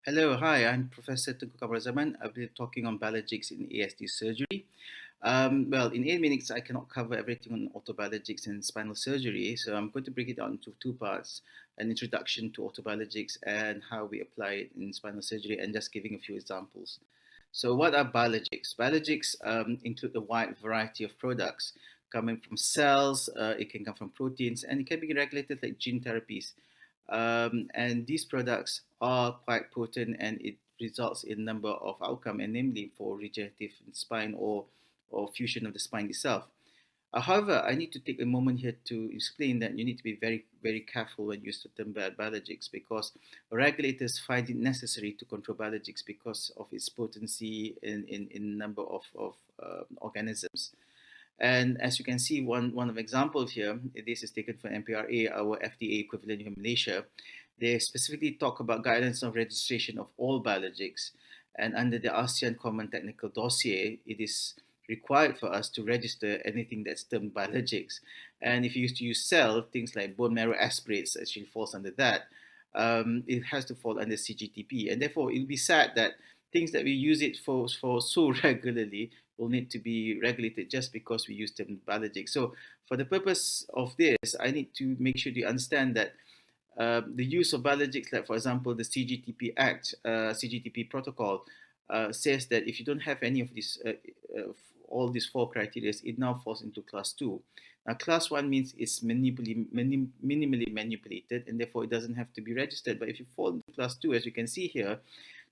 Hello, hi, I'm Professor Tunku Zaman. I'll be talking on biologics in ASD surgery. Well, in 8 minutes, I cannot cover everything on orthobiologics and spinal surgery, so I'm going to break it down into two parts: an introduction to orthobiologics and how we apply it in spinal surgery, and just giving a few examples. So, what are biologics? Biologics include a wide variety of products coming from cells, it can come from proteins, and it can be regulated like gene therapies. And these products are quite potent and it results in a number of outcome, and namely for regenerative spine or fusion of the spine itself. However, I need to take a moment here to explain that you need to be very, very careful when you use the term biologics, because regulators find it necessary to control biologics because of its potency in number of organisms. And as you can see, one of examples here, this is taken from MPRA, our FDA equivalent in Malaysia. They specifically talk about guidance of registration of all biologics. And under the ASEAN Common Technical Dossier, it is required for us to register anything that's termed biologics. And if you used to use cell, things like bone marrow aspirates actually falls under that. It has to fall under CGTP. And therefore, it will be sad that things that we use it for so regularly will need to be regulated just because we use term biologics. So for the purpose of this, I need to make sure you understand that the use of biologics, like for example, the CGTP Act, CGTP protocol, says that if you don't have any of these, all these four criteria, it now falls into class 2. Now, class 1 means it's minimally manipulated, and therefore it doesn't have to be registered. But if you fall into class 2, as you can see here,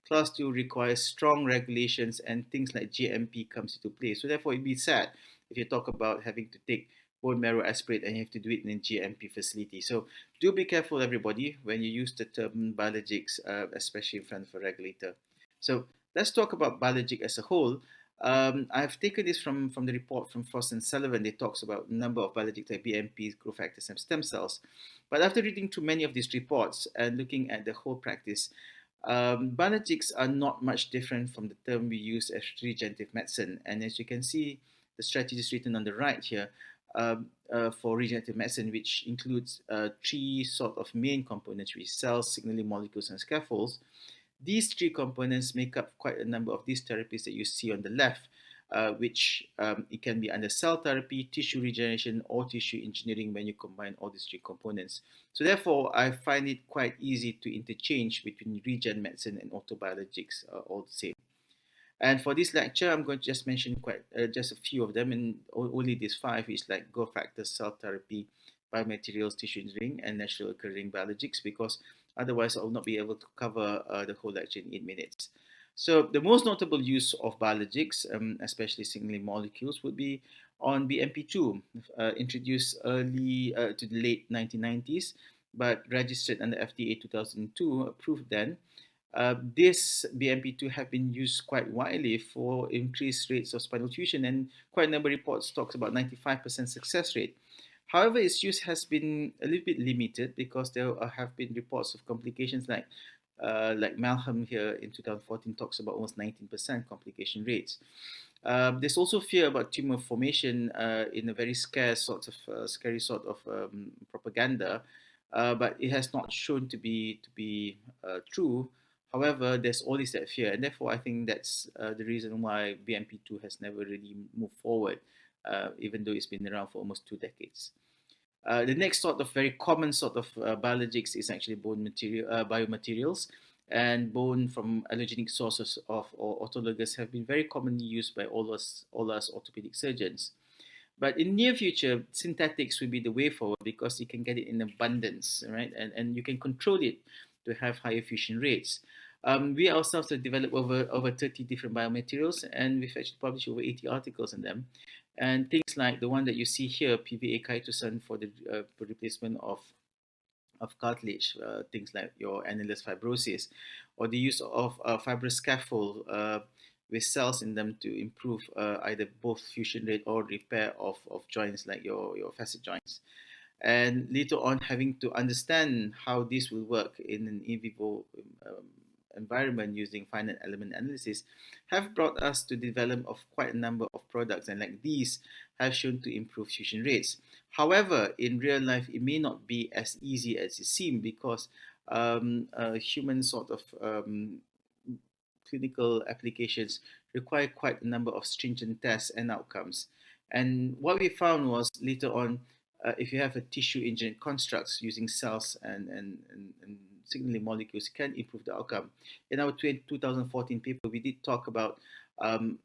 class 2 requires strong regulations and things like GMP comes into play. So therefore, it'd be sad if you talk about having to take bone marrow aspirate and you have to do it in a GMP facility. So do be careful, everybody, when you use the term biologics, especially in front of a regulator. So let's talk about biologic as a whole. I've taken this from the report from Frost and Sullivan. They talks about a number of biologics like BMPs, growth factors, and stem cells. But after reading through many of these reports and looking at the whole practice, biologics are not much different from the term we use as regenerative medicine. And as you can see, the strategy is written on the right here for regenerative medicine, which includes three sort of main components, which is cells, signaling molecules, and scaffolds. These three components make up quite a number of these therapies that you see on the left, which it can be under cell therapy, tissue regeneration, or tissue engineering when you combine all these three components. So therefore, I find it quite easy to interchange between regen medicine and orthobiologics, all the same. And for this lecture, I'm going to just mention quite just a few of them, and only these five is like growth factors, cell therapy, biomaterials, tissue engineering, and natural occurring biologics, because otherwise I will not be able to cover the whole lecture in 8 minutes. So the most notable use of biologics, especially signaling molecules, would be on BMP2, introduced early to the late 1990s, but registered under FDA 2002, approved then. This BMP2 have been used quite widely for increased rates of spinal fusion, and quite a number of reports talks about 95% success rate. However, its use has been a little bit limited because there have been reports of complications like Malcolm here in 2014 talks about almost 19% complication rates. There's also fear about tumor formation in a very scary sort of propaganda, but it has not shown to be true. However, there's always that fear, and therefore I think that's the reason why BMP2 has never really moved forward, even though it's been around for almost 2 decades. The next sort of very common sort of biologics is actually biomaterials, and bone from allergenic sources of or autologous have been very commonly used by all us orthopedic surgeons. But in near future, synthetics will be the way forward because you can get it in abundance, right? And you can control it to have higher fusion rates. We ourselves have developed over 30 different biomaterials, and we've actually published over 80 articles on them. And things like the one that you see here, PVA chitosan for the replacement of cartilage, things like your annulus fibrosis, or the use of fibrous scaffold with cells in them to improve either both fusion rate or repair of joints like your facet joints. And later on, having to understand how this will work in an in vivo environment using finite element analysis have brought us to develop of quite a number of products, and like these have shown to improve fusion rates. However, in real life, it may not be as easy as it seems because human sort of clinical applications require quite a number of stringent tests and outcomes. And what we found was later on, if you have a tissue engineered constructs using cells and signaling molecules, can improve the outcome. In our 2014 paper, we did talk about how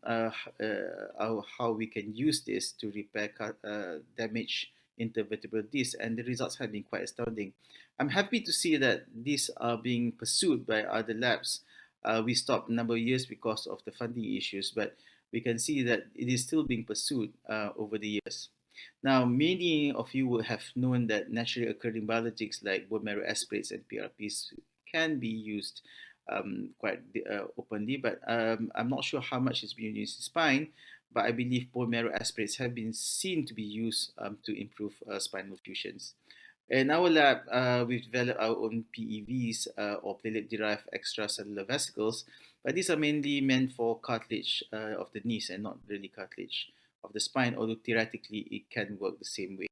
we can use this to repair damage intervertebral discs, and the results have been quite astounding. I'm happy to see that these are being pursued by other labs. We stopped a number of years because of the funding issues, but we can see that it is still being pursued over the years. Now, many of you will have known that naturally occurring biologics like bone marrow aspirates and PRPs can be used quite openly, but I'm not sure how much is being used in spine, but I believe bone marrow aspirates have been seen to be used to improve spinal fusions. In our lab, we've developed our own PEVs or platelet-derived extracellular vesicles, but these are mainly meant for cartilage of the knees and not really cartilage of the spine, although theoretically it can work the same way.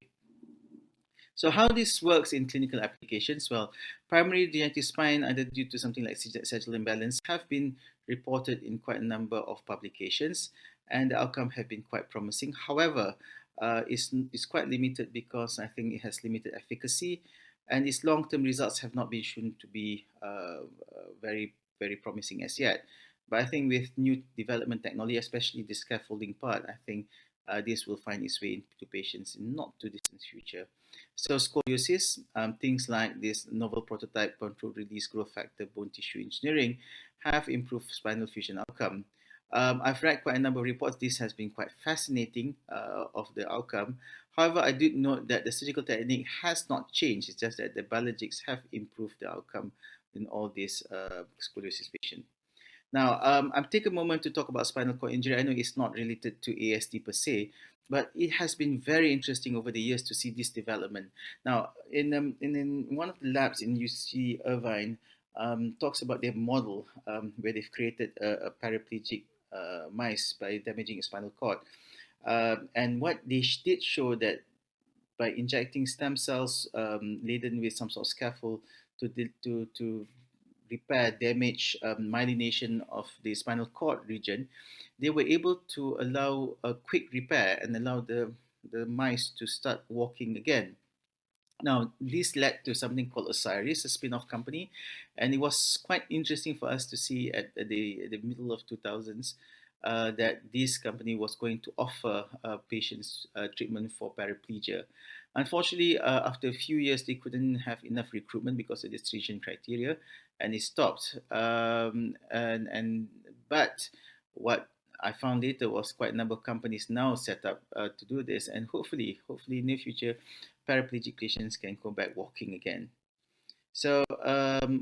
So how this works in clinical applications? Well, primary degenerative spine, either due to something like sagittal imbalance, have been reported in quite a number of publications, and the outcome have been quite promising. However, it's quite limited because I think it has limited efficacy, and its long-term results have not been shown to be very promising as yet. But I think with new development technology, especially the scaffolding part, I think this will find its way into patients in not too distant future. So scoliosis, things like this novel prototype controlled release growth factor bone tissue engineering have improved spinal fusion outcome. I've read quite a number of reports. This has been quite fascinating of the outcome. However, I did note that the surgical technique has not changed. It's just that the biologics have improved the outcome in all these scoliosis patients. Now, I'll take a moment to talk about spinal cord injury. I know it's not related to ASD per se, but it has been very interesting over the years to see this development. Now, in one of the labs in UC Irvine, talks about their model where they've created a paraplegic mice by damaging a spinal cord. And what they did show that by injecting stem cells laden with some sort of scaffold to repair damage myelination of the spinal cord region, they were able to allow a quick repair and allow the mice to start walking again. Now, this led to something called Osiris, a spin-off company, and it was quite interesting for us to see at the middle of 2000s that this company was going to offer patients treatment for paraplegia. Unfortunately, after a few years, they couldn't have enough recruitment because of the stringent criteria, and it stopped. But what I found later was quite a number of companies now set up to do this, and hopefully in the future, paraplegic patients can go back walking again. So,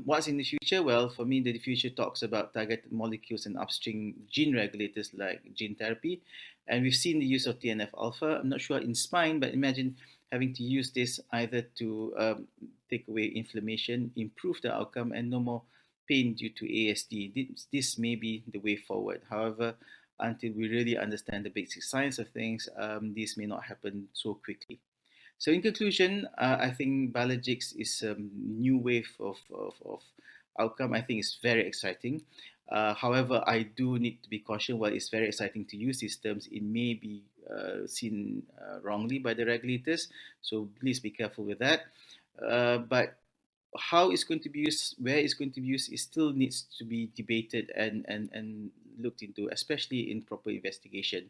what's in the future? Well, for me, the future talks about targeted molecules and upstream gene regulators like gene therapy. And we've seen the use of TNF-alpha. I'm not sure in spine, but imagine having to use this either to take away inflammation, improve the outcome, and no more pain due to ASD. This may be the way forward. However, until we really understand the basic science of things, this may not happen so quickly. So in conclusion, I think Biologics is a new wave of outcome. I think it's very exciting. However, I do need to be cautious. While it's very exciting to use these terms, it may be seen wrongly by the regulators. So please be careful with that. But how it's going to be used, where it's going to be used, it still needs to be debated and looked into, especially in proper investigation.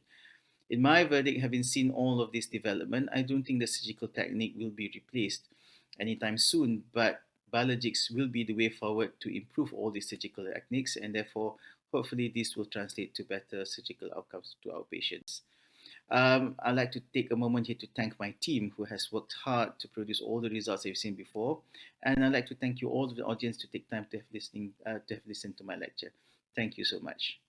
In my verdict, having seen all of this development, I don't think the surgical technique will be replaced anytime soon, but biologics will be the way forward to improve all these surgical techniques, and therefore, hopefully, this will translate to better surgical outcomes to our patients. I'd like to take a moment here to thank my team who has worked hard to produce all the results you've seen before, and I'd like to thank you all, the audience, to take time to have listened to my lecture. Thank you so much.